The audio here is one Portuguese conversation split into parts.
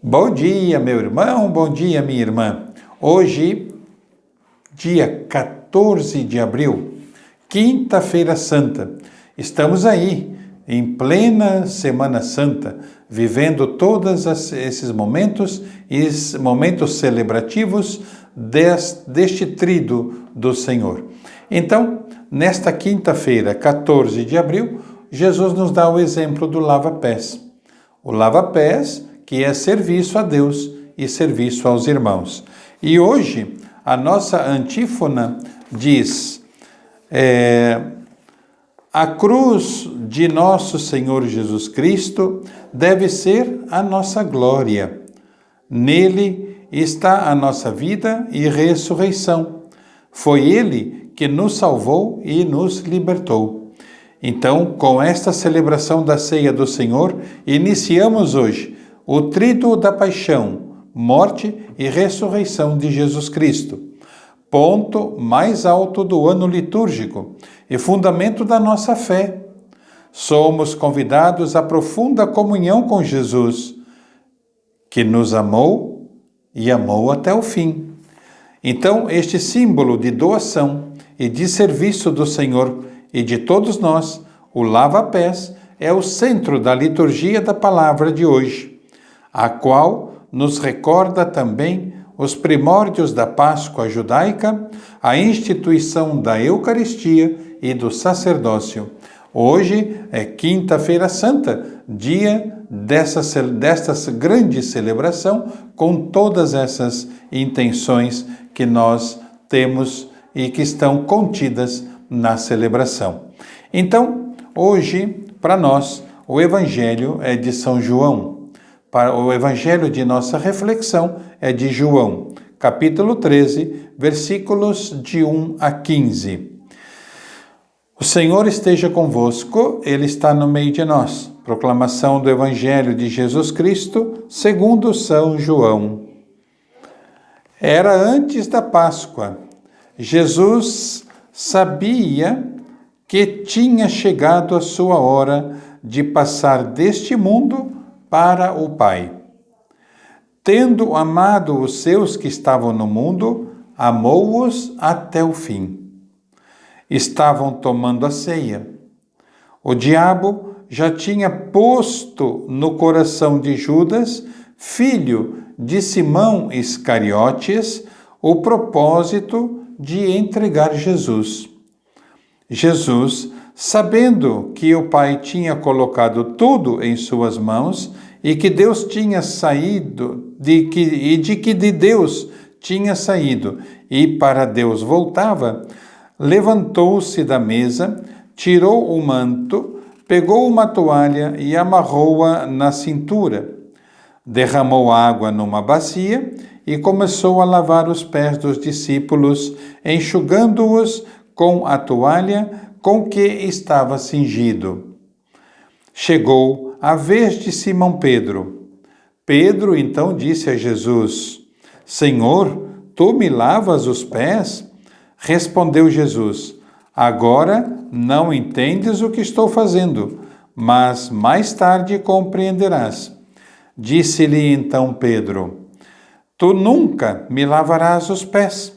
Bom dia, meu irmão, bom dia, minha irmã. Hoje, dia 14 de abril, quinta-feira santa. Estamos aí, em plena Semana Santa, vivendo todos esses momentos e momentos celebrativos deste trido do Senhor. Então, nesta quinta-feira, 14 de abril, Jesus nos dá o exemplo do lava-pés. O lava-pés, que é serviço a Deus e serviço aos irmãos. E hoje, a nossa antífona diz: a cruz de nosso Senhor Jesus Cristo deve ser a nossa glória. Nele está a nossa vida e ressurreição. Foi Ele que nos salvou e nos libertou. Então, com esta celebração da ceia do Senhor, iniciamos hoje o trido da paixão, morte e ressurreição de Jesus Cristo. Ponto mais alto do ano litúrgico e fundamento da nossa fé. Somos convidados à profunda comunhão com Jesus, que nos amou e amou até o fim. Então, este símbolo de doação e de serviço do Senhor e de todos nós, o lava-pés, é o centro da liturgia da palavra de hoje, a qual nos recorda também os primórdios da Páscoa judaica, a instituição da Eucaristia e do sacerdócio. Hoje é Quinta-feira Santa, dia desta grande celebração, com todas essas intenções que nós temos e que estão contidas na celebração. Então, hoje, para nós, o Evangelho é de São João. Para o Evangelho de nossa reflexão é de João, capítulo 13, versículos de 1 a 15. O Senhor esteja convosco, Ele está no meio de nós. Proclamação do Evangelho de Jesus Cristo, segundo São João. Era antes da Páscoa. Jesus sabia que tinha chegado a sua hora de passar deste mundo para o Pai. Tendo amado os seus que estavam no mundo, amou-os até o fim. Estavam tomando a ceia. O diabo já tinha posto no coração de Judas, filho de Simão Iscariotes, o propósito de entregar Jesus. Jesus, sabendo que o Pai tinha colocado tudo em suas mãos e que Deus tinha saído, de que de Deus tinha saído e para Deus voltava, levantou-se da mesa, tirou o manto, pegou uma toalha e amarrou-a na cintura. Derramou água numa bacia e começou a lavar os pés dos discípulos, enxugando-os com a toalha com que estava cingido. Chegou a vez de Simão Pedro. Pedro então disse a Jesus: Senhor, tu me lavas os pés? Respondeu Jesus: Agora não entendes o que estou fazendo, mas mais tarde compreenderás. Disse-lhe então Pedro: Tu nunca me lavarás os pés.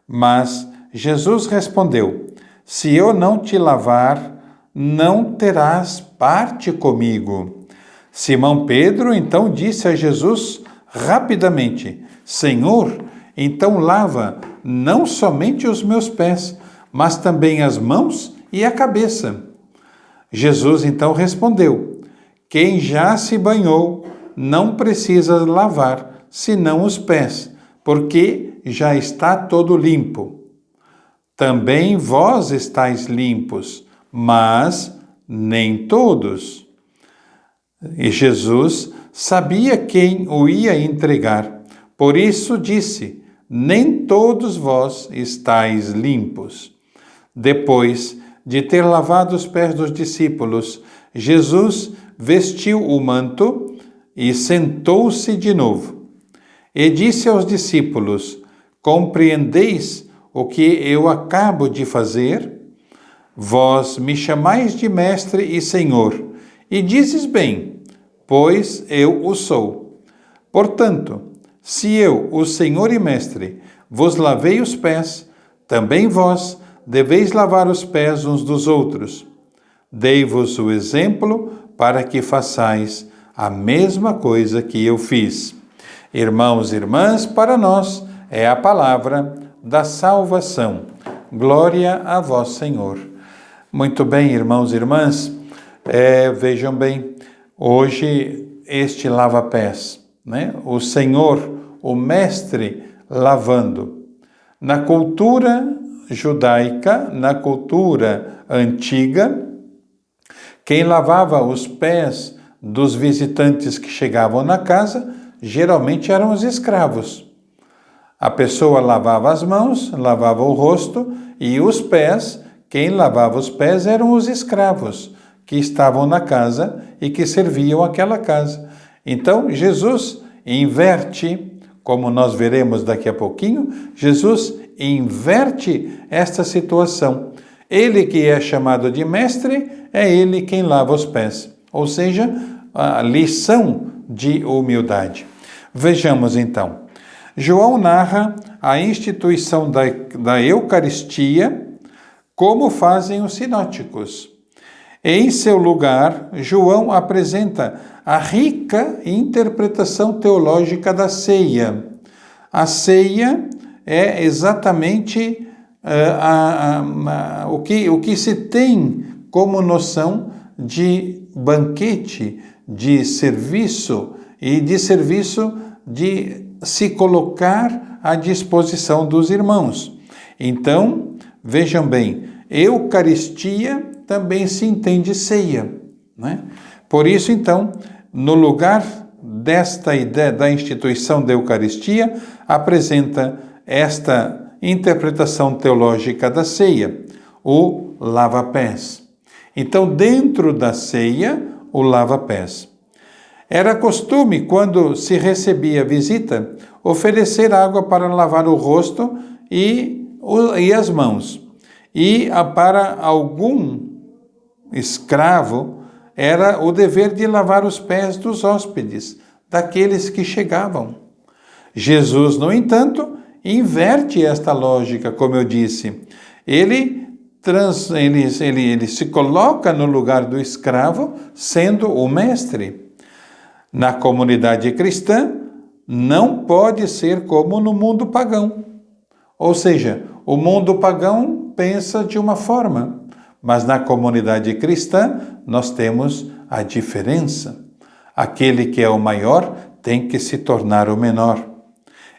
Mas Jesus respondeu: Se eu não te lavar, não terás parte comigo. Simão Pedro então disse a Jesus rapidamente: Senhor, então lava não somente os meus pés, mas também as mãos e a cabeça. Jesus então respondeu: Quem já se banhou não precisa lavar senão os pés, porque já está todo limpo. Também vós estáis limpos, mas nem todos. E Jesus sabia quem o ia entregar, por isso disse: Nem todos vós estáis limpos. Depois de ter lavado os pés dos discípulos, Jesus vestiu o manto e sentou-se de novo. E disse aos discípulos: Compreendeis o que eu acabo de fazer? Vós me chamais de mestre e senhor, e dizes bem, pois eu o sou. Portanto, se eu, o Senhor e Mestre, vos lavei os pés, também vós deveis lavar os pés uns dos outros. Dei-vos o exemplo para que façais a mesma coisa que eu fiz. Irmãos e irmãs, para nós é a palavra da salvação. Glória a vós, Senhor. Muito bem, irmãos e irmãs, vejam bem, hoje este lava-pés, né? O Senhor, o Mestre, lavando. Na cultura judaica, na cultura antiga, quem lavava os pés dos visitantes que chegavam na casa, geralmente eram os escravos. A pessoa lavava as mãos, lavava o rosto e os pés, quem lavava os pés eram os escravos que estavam na casa e que serviam aquela casa. Então, Jesus inverte, como nós veremos daqui a pouquinho, Jesus inverte esta situação. Ele que é chamado de mestre, é ele quem lava os pés. Ou seja, a lição de humildade. Vejamos então. João narra a instituição da Eucaristia, como fazem os sinóticos. Em seu lugar, João apresenta a rica interpretação teológica da ceia. A ceia é exatamente o que se tem como noção de banquete, de serviço e de serviço de se colocar à disposição dos irmãos. Então, vejam bem, Eucaristia também se entende ceia, né? Por isso, então, no lugar desta ideia da instituição da Eucaristia, apresenta esta interpretação teológica da ceia, o lava-pés. Então, dentro da ceia, o lava-pés. Era costume, quando se recebia visita, oferecer água para lavar o rosto e as mãos. E para algum escravo, era o dever de lavar os pés dos hóspedes, daqueles que chegavam. Jesus, no entanto, inverte esta lógica, como eu disse. Ele se coloca no lugar do escravo, sendo o mestre. Na comunidade cristã, não pode ser como no mundo pagão. Ou seja, o mundo pagão pensa de uma forma, mas na comunidade cristã nós temos a diferença. Aquele que é o maior tem que se tornar o menor.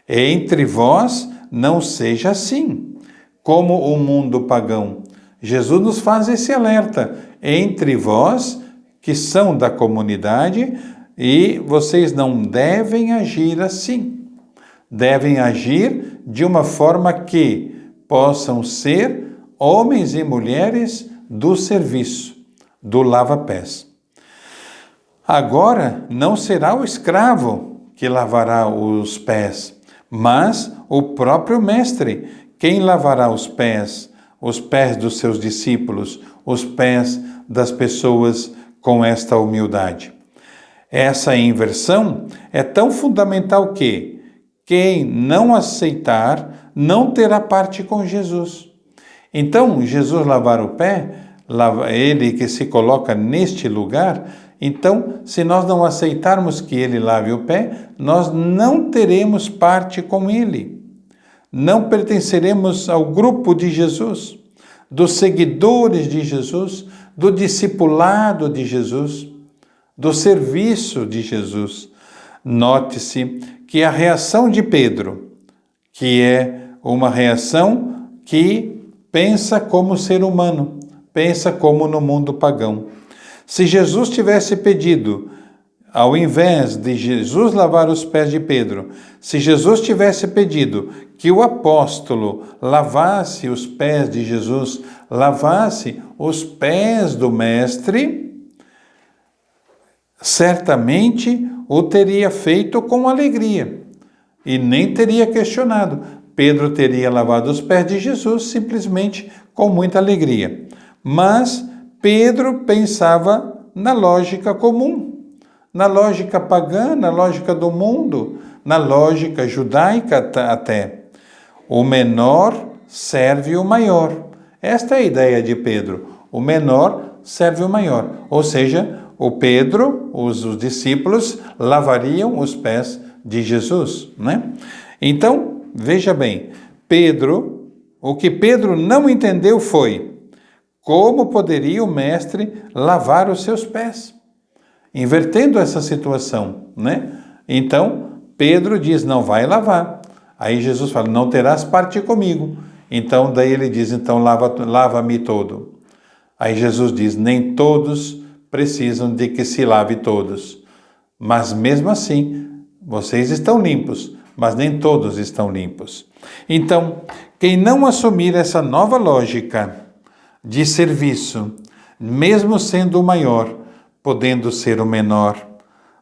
Entre vós não seja assim, como o mundo pagão. Jesus nos faz esse alerta. Entre vós, que são da comunidade, e vocês não devem agir assim. Devem agir de uma forma que possam ser homens e mulheres do serviço, do lava-pés. Agora não será o escravo que lavará os pés, mas o próprio mestre, quem lavará os pés dos seus discípulos, os pés das pessoas com esta humildade. Essa inversão é tão fundamental que quem não aceitar não terá parte com Jesus. Então, Jesus lavar o pé, ele que se coloca neste lugar, então, se nós não aceitarmos que ele lave o pé, nós não teremos parte com ele. Não pertenceremos ao grupo de Jesus, dos seguidores de Jesus, do discipulado de Jesus, do serviço de Jesus. Note-se que a reação de Pedro, que é uma reação que pensa como ser humano, pensa como no mundo pagão. Se Jesus tivesse pedido, ao invés de Jesus lavar os pés de Pedro, se Jesus tivesse pedido que o apóstolo lavasse os pés de Jesus, lavasse os pés do Mestre, certamente o teria feito com alegria e nem teria questionado. Pedro teria lavado os pés de Jesus simplesmente com muita alegria. Mas Pedro pensava na lógica comum, na lógica pagã, na lógica do mundo, na lógica judaica até. O menor serve o maior. Esta é a ideia de Pedro. O menor serve o maior. Ou seja, o Pedro, os discípulos, lavariam os pés de Jesus, né? Então, veja bem, o que Pedro não entendeu foi como poderia o mestre lavar os seus pés, invertendo essa situação, né? Então, Pedro diz, não vai lavar. Aí Jesus fala, não terás parte comigo. Então, daí ele diz, então lava-me todo. Aí Jesus diz, nem todos precisam de que se lave todos. Mas mesmo assim, vocês estão limpos, mas nem todos estão limpos. Então, quem não assumir essa nova lógica de serviço, mesmo sendo o maior, podendo ser o menor,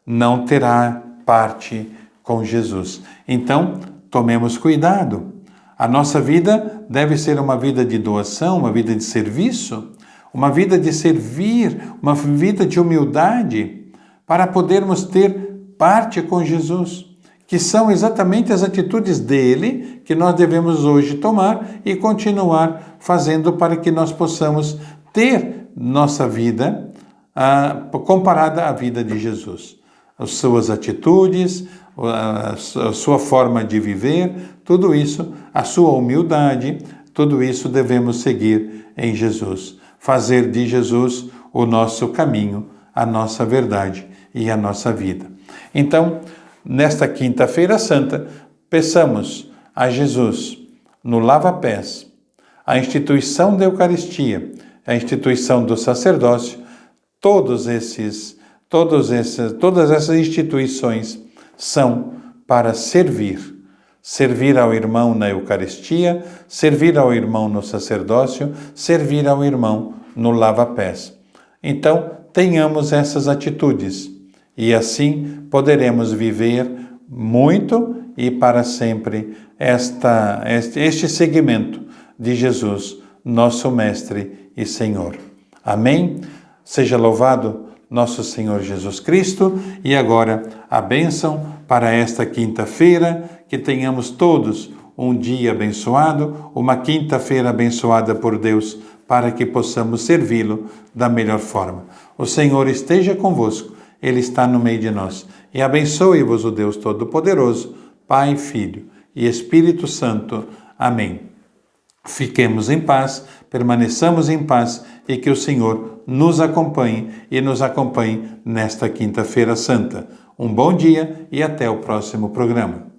não terá parte com Jesus. Então, tomemos cuidado. A nossa vida deve ser uma vida de doação, uma vida de serviço, uma vida de servir, uma vida de humildade, para podermos ter parte com Jesus, que são exatamente as atitudes dele que nós devemos hoje tomar e continuar fazendo para que nós possamos ter nossa vida comparada à vida de Jesus. As suas atitudes, a sua forma de viver, tudo isso, a sua humildade, tudo isso devemos seguir em Jesus. Fazer de Jesus o nosso caminho, a nossa verdade e a nossa vida. Então, nesta Quinta-feira Santa, peçamos a Jesus, no lava-pés, a instituição da Eucaristia, a instituição do sacerdócio, todas essas instituições são para servir. Servir ao irmão na Eucaristia, servir ao irmão no sacerdócio, servir ao irmão no lava-pés. Então, tenhamos essas atitudes e assim poderemos viver muito e para sempre este segmento de Jesus, nosso Mestre e Senhor. Amém? Seja louvado nosso Senhor Jesus Cristo, e agora a bênção para esta quinta-feira, que tenhamos todos um dia abençoado, uma quinta-feira abençoada por Deus, para que possamos servi-lo da melhor forma. O Senhor esteja convosco, Ele está no meio de nós, e abençoe-vos o Deus Todo-Poderoso, Pai, Filho e Espírito Santo. Amém. Fiquemos em paz, permaneçamos em paz e que o Senhor nos acompanhe e nos acompanhe nesta Quinta-feira Santa. Um bom dia e até o próximo programa.